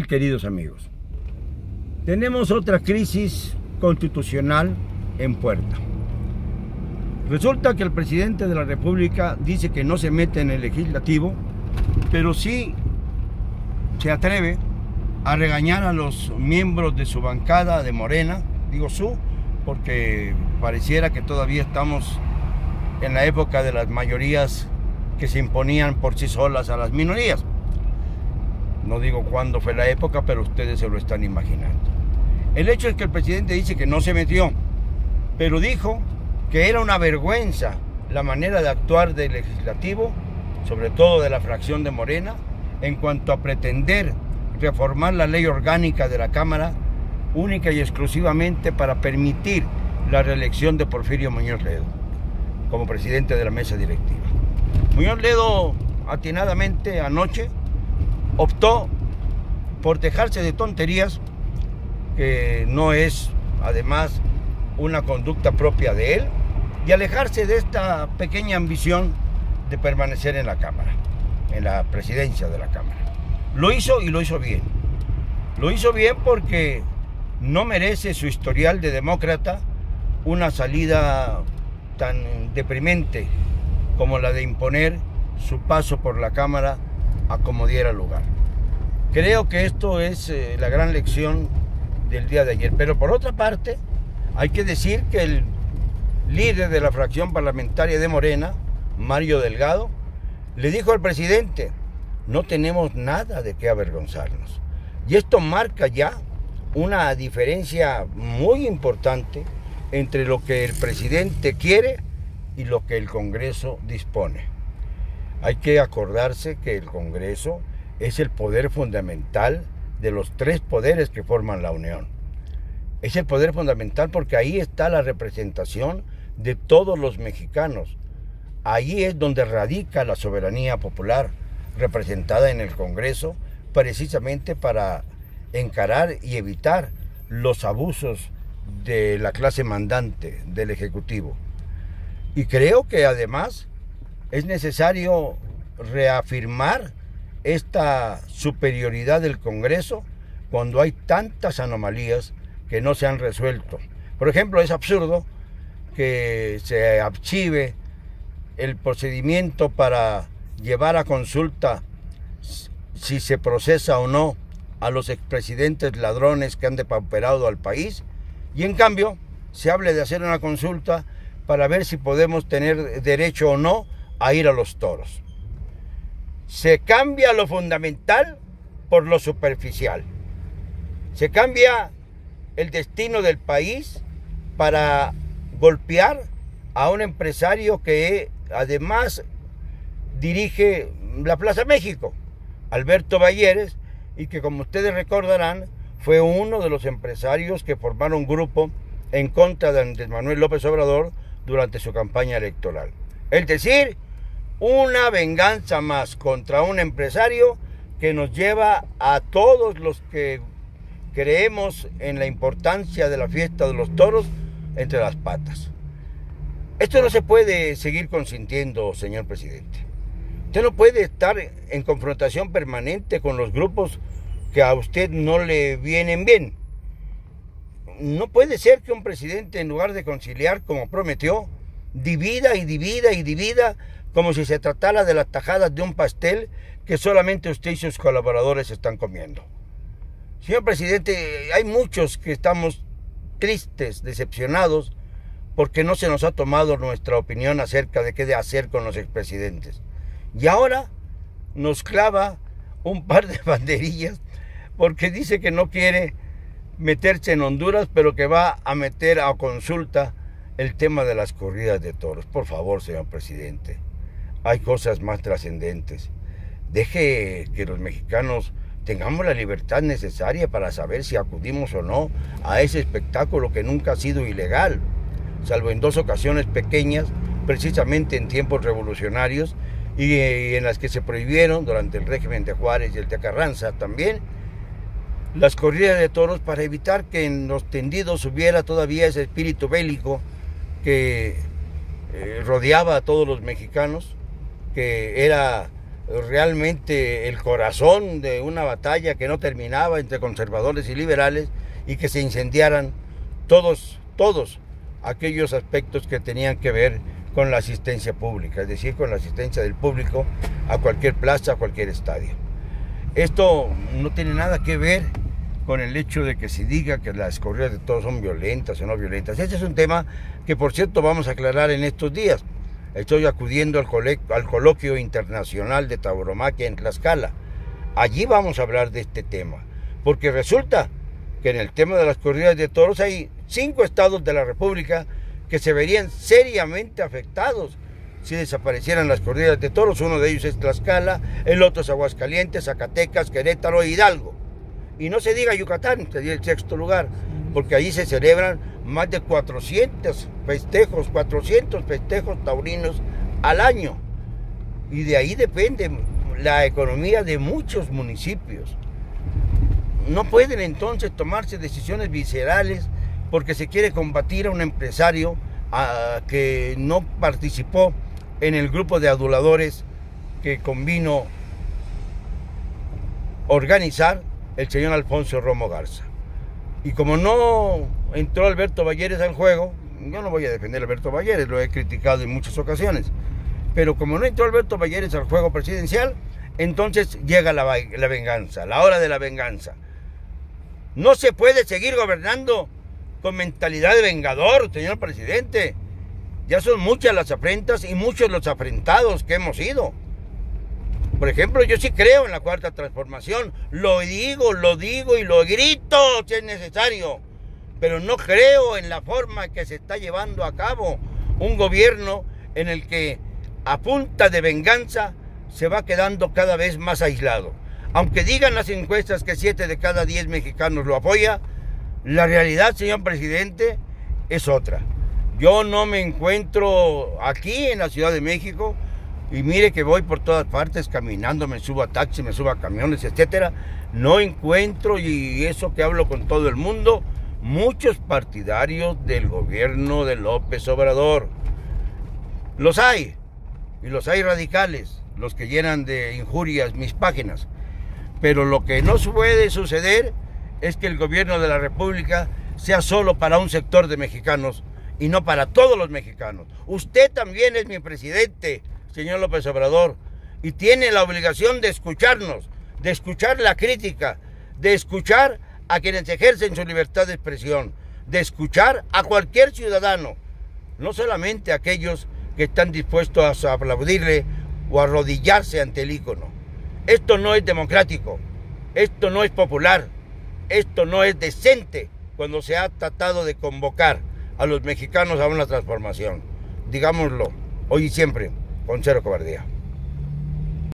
Queridos amigos, tenemos otra crisis constitucional en puerta. Resulta que el presidente de la República dice que no se mete en el legislativo, pero sí se atreve a regañar a los miembros de su bancada de Morena, digo porque pareciera que todavía estamos en la época de las mayorías que se imponían por sí solas a las minorías. No digo cuándo fue la época, pero ustedes se lo están imaginando. El hecho es que el presidente dice que no se metió, pero dijo que era una vergüenza la manera de actuar del legislativo, sobre todo de la fracción de Morena, en cuanto a pretender reformar la ley orgánica de la Cámara, única y exclusivamente para permitir la reelección de Porfirio Muñoz Ledo como presidente de la mesa directiva. Muñoz Ledo, atinadamente anoche, optó por dejarse de tonterías, que no es además una conducta propia de él, y alejarse de esta pequeña ambición de permanecer en la Cámara, en la presidencia de la Cámara. Lo hizo y lo hizo bien. Lo hizo bien porque no merece su historial de demócrata una salida tan deprimente como la de imponer su paso por la Cámara a como diera lugar. Creo que esto es la gran lección del día de ayer. Pero por otra parte, hay que decir que el líder de la fracción parlamentaria de Morena, Mario Delgado, le dijo al presidente: no tenemos nada de qué avergonzarnos. Y esto marca ya una diferencia muy importante entre lo que el presidente quiere y lo que el Congreso dispone. Hay que acordarse que el Congreso es el poder fundamental de los tres poderes que forman la Unión. Es el poder fundamental porque ahí está la representación de todos los mexicanos. Ahí es donde radica la soberanía popular representada en el Congreso, precisamente para encarar y evitar los abusos de la clase mandante del Ejecutivo. Y creo que además es necesario reafirmar esta superioridad del Congreso cuando hay tantas anomalías que no se han resuelto. Por ejemplo, es absurdo que se archive el procedimiento para llevar a consulta si se procesa o no a los expresidentes ladrones que han depauperado al país, y en cambio se hable de hacer una consulta para ver si podemos tener derecho o no a ir a los toros. Se cambia lo fundamental por lo superficial. Se cambia el destino del país para golpear a un empresario que además dirige la Plaza México, Alberto Balleres, y que, como ustedes recordarán, fue uno de los empresarios que formaron grupo en contra de Andrés Manuel López Obrador durante su campaña electoral. Es decir, una venganza más contra un empresario que nos lleva a todos los que creemos en la importancia de la fiesta de los toros entre las patas. Esto no se puede seguir consintiendo, señor presidente. Usted no puede estar en confrontación permanente con los grupos que a usted no le vienen bien. No puede ser que un presidente, en lugar de conciliar como prometió, divida y divida y divida, como si se tratara de las tajadas de un pastel que solamente usted y sus colaboradores están comiendo. Señor presidente, hay muchos que estamos tristes, decepcionados, porque no se nos ha tomado nuestra opinión acerca de qué de hacer con los expresidentes. Y ahora nos clava un par de banderillas porque dice que no quiere meterse en Honduras, pero que va a meter a consulta el tema de las corridas de toros. Por favor, señor presidente, hay cosas más trascendentes. Deje que los mexicanos tengamos la libertad necesaria para saber si acudimos o no a ese espectáculo que nunca ha sido ilegal, salvo en 2 ocasiones pequeñas, precisamente en tiempos revolucionarios, y en las que se prohibieron durante el régimen de Juárez y el de Carranza también las corridas de toros, para evitar que en los tendidos hubiera todavía ese espíritu bélico que rodeaba a todos los mexicanos, que era realmente el corazón de una batalla que no terminaba entre conservadores y liberales, y que se incendiaran todos aquellos aspectos que tenían que ver con la asistencia pública, es decir, con la asistencia del público a cualquier plaza, a cualquier estadio. Esto no tiene nada que ver con el hecho de que se diga que las corridas de toros son violentas o no violentas. Este es un tema que, por cierto, vamos a aclarar en estos días. Estoy acudiendo al coloquio internacional de tauromaquia en Tlaxcala. Allí vamos a hablar de este tema, porque resulta que en el tema de las corridas de toros hay 5 estados de la República que se verían seriamente afectados si desaparecieran las corridas de toros. Uno de ellos es Tlaxcala, el otro es Aguascalientes, Zacatecas, Querétaro e Hidalgo. Y no se diga Yucatán, sería el 6º lugar, porque allí se celebran más de 400 festejos taurinos al año. Y de ahí depende la economía de muchos municipios. No pueden entonces tomarse decisiones viscerales porque se quiere combatir a un empresario que no participó en el grupo de aduladores que convino organizar el señor Alfonso Romo Garza. Y como no entró Alberto Valleres al juego, yo no voy a defender a Alberto Valleres, lo he criticado en muchas ocasiones, pero como no entró Alberto Valleres al juego presidencial, entonces llega la venganza, la hora de la venganza. No se puede seguir gobernando con mentalidad de vengador, señor presidente. Ya son muchas las afrentas y muchos los afrentados que hemos sido. Por ejemplo, yo sí creo en la Cuarta Transformación, lo digo y lo grito si es necesario, pero no creo en la forma que se está llevando a cabo un gobierno en el que a punta de venganza se va quedando cada vez más aislado. Aunque digan las encuestas que 7 de cada 10 mexicanos lo apoya, la realidad, señor presidente, es otra. Yo no me encuentro aquí en la Ciudad de México, y mire que voy por todas partes caminando, me subo a taxi, me subo a camiones, etcétera. No encuentro, y eso que hablo con todo el mundo, muchos partidarios del gobierno de López Obrador. Los hay, y los hay radicales, los que llenan de injurias mis páginas. Pero lo que no puede suceder es que el gobierno de la República sea solo para un sector de mexicanos y no para todos los mexicanos. Usted también es mi presidente, señor López Obrador, y tiene la obligación de escucharnos, de escuchar la crítica, de escuchar a quienes ejercen su libertad de expresión, de escuchar a cualquier ciudadano, no solamente a aquellos que están dispuestos a aplaudirle o a arrodillarse ante el ícono. Esto no es democrático, esto no es popular, esto no es decente cuando se ha tratado de convocar a los mexicanos a una transformación. Digámoslo, hoy y siempre, con cero cobardía.